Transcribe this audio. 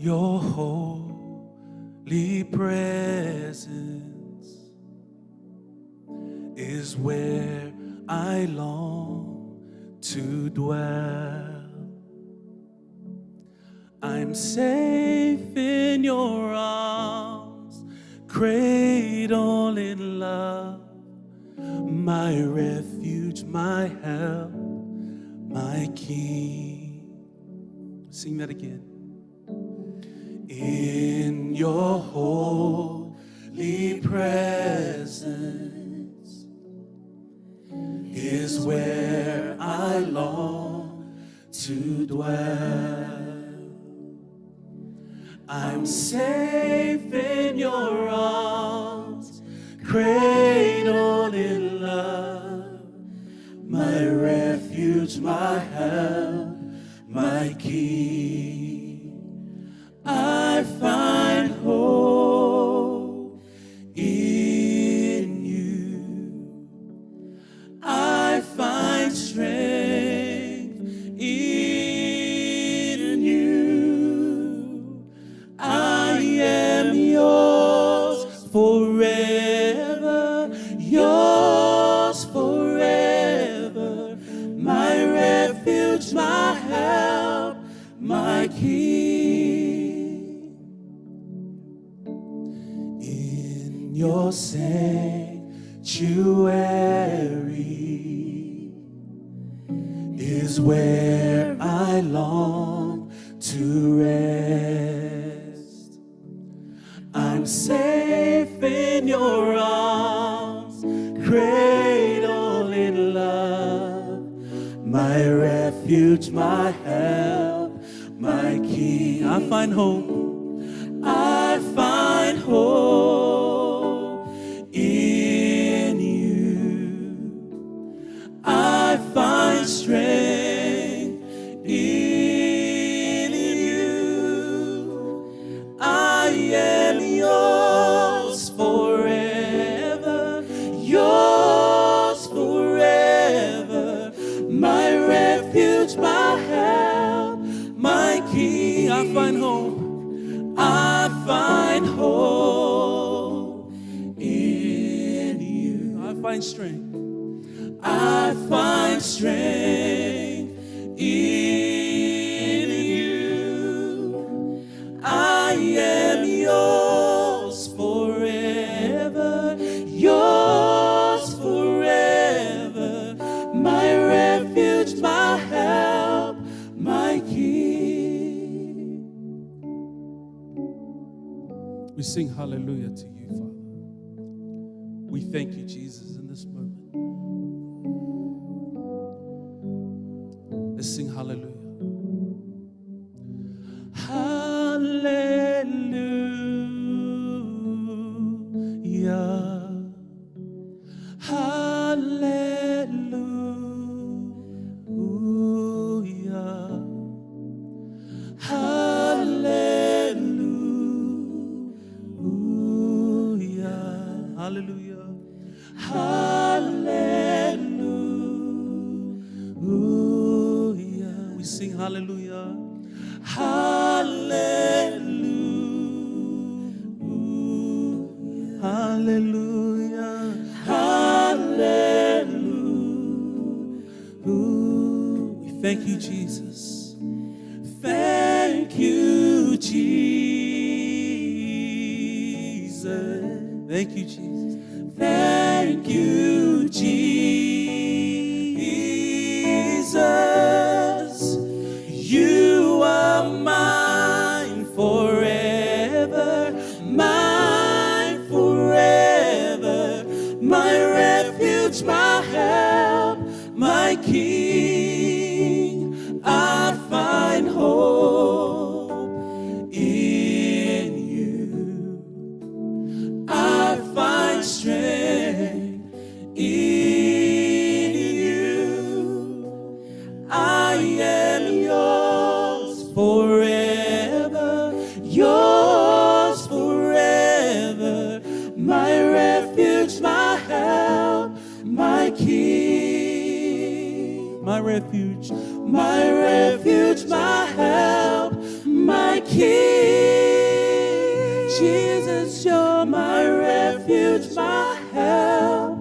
your holy presence is where I long to dwell. I'm safe in your arms, cradled in love, my refuge, my help, my King. Sing that again. In your holy presence is where I long to dwell. I'm safe in your arms, cradled in love, my refuge, my help, my King. I find hope in you. I find strength in you. I am yours forever, yours forever, my refuge, my help, my King. In your sanctuary is where I long to rest. I'm safe in your arms, cradled in love, my refuge, my help, my King. I find hope. I find hope in you. I find strength in you. I am yours forever, yours forever, my refuge, my help, my King. I find hope. I find hope in you. I find strength. I find strength in you. I am yours forever, yours forever, my refuge, my help, my King. We sing hallelujah to you, Father. We thank you, Jesus, in this moment. Let's sing hallelujah. Hallelujah. Hallelujah. Hallelujah. Hallelujah. Hallelujah. We sing hallelujah. Hallelujah. Hallelujah. Hallelujah. We thank you, Jesus. Thank you, Jesus. Thank you, Jesus. Thank you, Jesus. You are mine forever, mine forever, my refuge, my help, my King. I find hope in you. I find strength in you. I am yours forever, yours forever, my refuge, my help, my King. My refuge, my help, my King. Jesus, you're my refuge, my help.